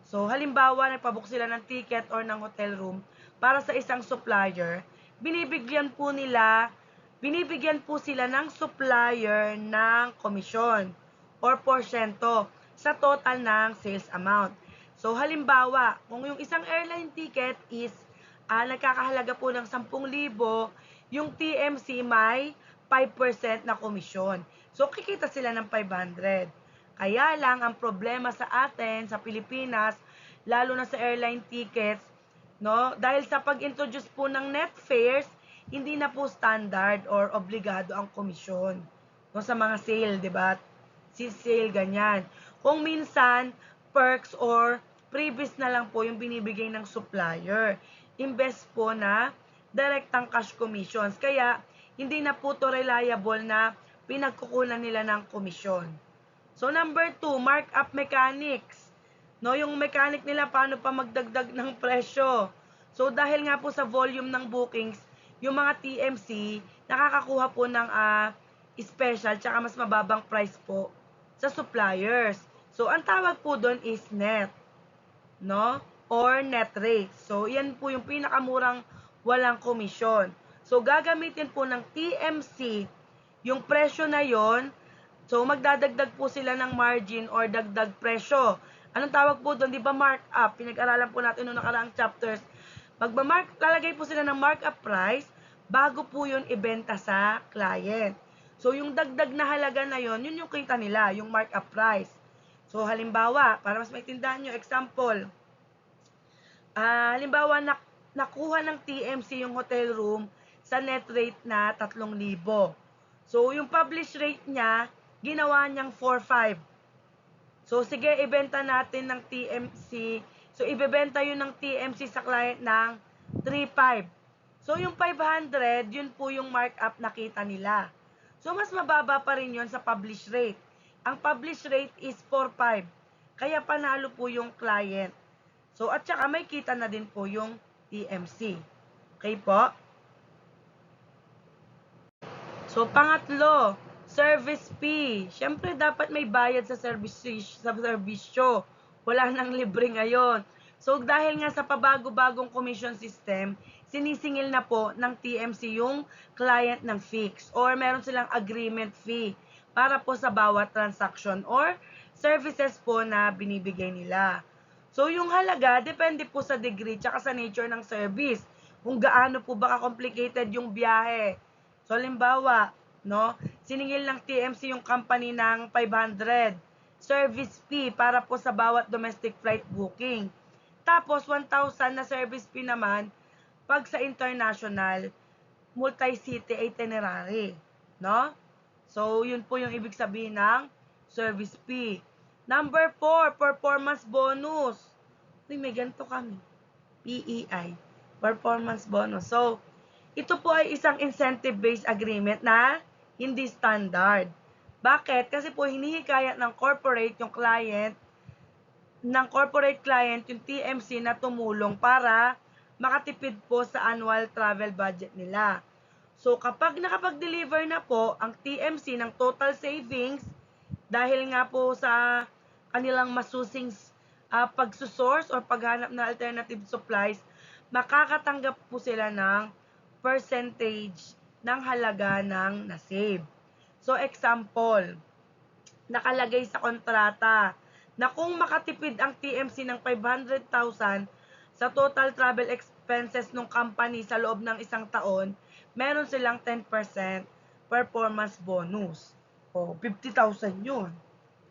So, halimbawa, nagpabook sila ng ticket or ng hotel room para sa isang supplier, binibigyan po sila ng supplier ng komisyon or porsyento sa total ng sales amount. So, halimbawa, kung yung isang airline ticket is nagkakahalaga po ng 10,000, yung TMC may 5% na komisyon. So, kikita sila ng 500. Kaya lang, ang problema sa atin, sa Pilipinas, lalo na sa airline tickets, no, dahil sa pag-introduce po ng net fares, hindi na po standard or obligado ang komisyon. No, sa mga sale, di ba? Sale, ganyan. Kung minsan, perks or freebies na lang po yung binibigay ng supplier. Imbes po na direktang cash commissions. Kaya, hindi na po to reliable na pinagkukunan nila ng komisyon. So, number 2, markup mechanics. No, yung mechanic nila, paano pa magdagdag ng presyo. So, dahil nga po sa volume ng bookings, yung mga TMC, nakakakuha po ng special, tsaka mas mababang price po sa suppliers. So, ang tawag po doon is net. No? Or net rate. So, yan po yung pinakamurang walang komisyon. So, gagamitin po ng TMC yung presyo na yon. So, magdadagdag po sila ng margin or dagdag presyo. Anong tawag po doon? Di ba markup? Pinag-aralan po natin noong nakaraang chapters. Lalagay po sila ng markup price bago po yun ibenta sa client. So, yung dagdag na halaga na yon, yun yung kita nila, yung markup price. So, halimbawa, para mas maintindihan nyo, example, halimbawa, nakuha ng TMC yung hotel room sa net rate na 3,000. So, yung published rate niya, ginawa niyang 4,500. So, sige, ibenta natin ng TMC. So, ibebenta yun ng TMC sa client ng 3,500. So, yung 500, yun po yung markup na kita nila. So, mas mababa pa rin yun sa published rate. Ang published rate is 4,500. Kaya panalo po yung client. So, So, at saka may kita na din po yung TMC. Okay po? So, pangatlo, service fee. Siyempre, dapat may bayad sa serbisyo. Wala nang libre ngayon. So, dahil nga sa pabago-bagong commission system, sinisingil na po ng TMC yung client ng fix or meron silang agreement fee para po sa bawat transaction or services po na binibigay nila. So, yung halaga, depende po sa degree tsaka sa nature ng service. Kung gaano po ba ka-complicated yung biyahe. So, halimbawa, no, siningil ng TMC yung company ng 500 service fee para po sa bawat domestic flight booking. Tapos, 1,000 na service fee naman pag sa international multi-city itinerary. No? So, yun po yung ibig sabihin ng service fee. Number 4, performance bonus. Uy, may ganito kami. PEI, performance bonus. So, ito po ay isang incentive-based agreement na hindi standard. Bakit? Kasi po hinihikayat ng corporate yung TMC na tumulong para makatipid po sa annual travel budget nila. So, kapag nakapag-deliver na po ang TMC ng total savings, dahil nga po sa kanilang masusing pagsusource or paghanap ng alternative supplies, makakatanggap po sila ng percentage ng halaga ng nasave. So, example, nakalagay sa kontrata na kung makatipid ang TMC ng 500,000 sa total travel expenses ng company sa loob ng isang taon, meron silang 10% performance bonus. O, 50,000 yun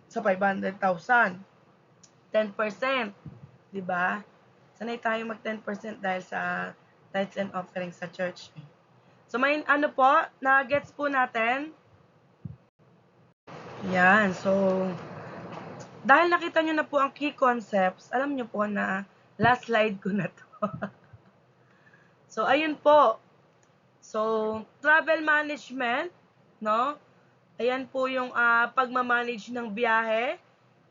sa 500,000. 10%. Diba? Sanay tayo mag 10% dahil sa tithes and offerings sa church. So, may ano po, na-gets po natin? Yan. So, dahil nakita nyo na po ang key concepts, alam nyo po na last slide ko na to. So, ayun po. So, travel management, no? Ayan po yung pagmamanage ng biyahe,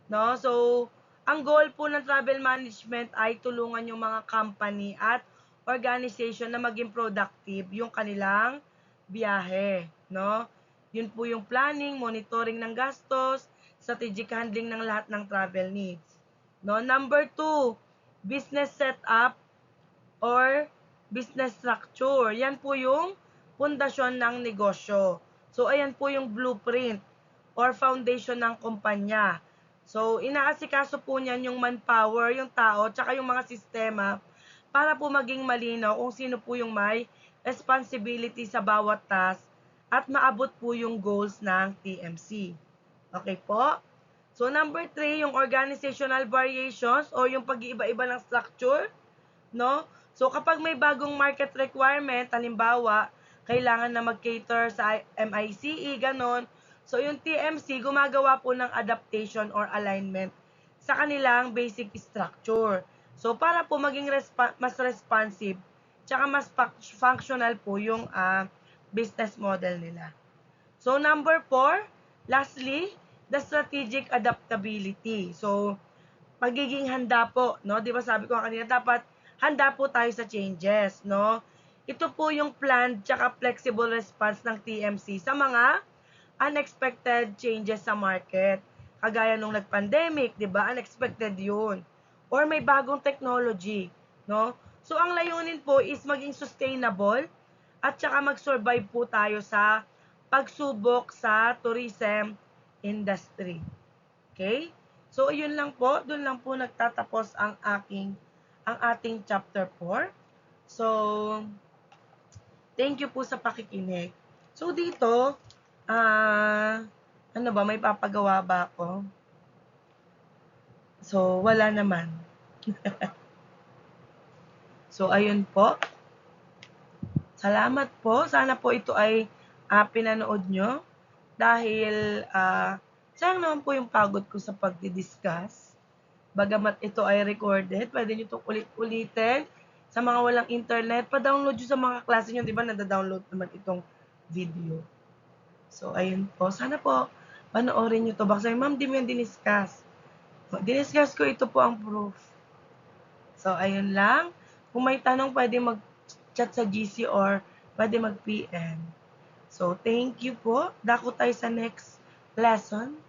no? So, ang goal po ng travel management ay tulungan yung mga company at organization na maging productive yung kanilang biyahe, no? Yun po yung planning, monitoring ng gastos, strategic handling ng lahat ng travel needs. No? Number 2, business setup or business structure. Yan po yung pundasyon ng negosyo. So, ayan po yung blueprint or foundation ng kumpanya. So, inaasikaso po niyan yung manpower, yung tao, tsaka yung mga sistema para po maging malinaw kung sino po yung may responsibility sa bawat task at maabot po yung goals ng TMC. Okay po? So, number 3, yung organizational variations o yung pag-iiba-iba ng structure, no? So, kapag may bagong market requirement, halimbawa, kailangan na mag-cater sa MICE, ganon. So, yung TMC, gumagawa po ng adaptation or alignment sa kanilang basic structure. So, para po maging mas responsive, tsaka mas functional po yung business model nila. So, number 4, lastly, the strategic adaptability. So, pagiging handa po, no? 'Di ba sabi ko kanina, dapat handa po tayo sa changes, no? Ito po yung planned tsaka flexible response ng TMC sa mga unexpected changes sa market. Kagaya nung nag-pandemic, 'di ba? Unexpected 'yun. Or may bagong technology, no? So, ang layunin po is maging sustainable at saka mag-survive po tayo sa pagsubok sa tourism industry. Okay? So, yun lang po. Doon lang po nagtatapos ang ating chapter 4. So, thank you po sa pakikinig. So, dito, ano ba, may papagawa ba ako? So, wala naman. So, ayun po. Salamat po. Sana po ito ay pinanood nyo. Dahil, sayang naman po yung pagod ko sa pagdi-discuss. Bagamat ito ay recorded, pwede nyo itong ulit-ulitin. Sa mga walang internet, pa-download nyo sa mga klase nyo. Diba, nada-download naman itong video. So, ayun po. Sana po, panoorin nyo to. Baka sabi, ma'am, di mo yan diniscuss. Diniscuss ko, ito po ang proof. So, ayun lang. Kung may tanong, pwede mag-chat sa GC or pwede mag-PM. So, thank you po. Dako tayo sa next lesson.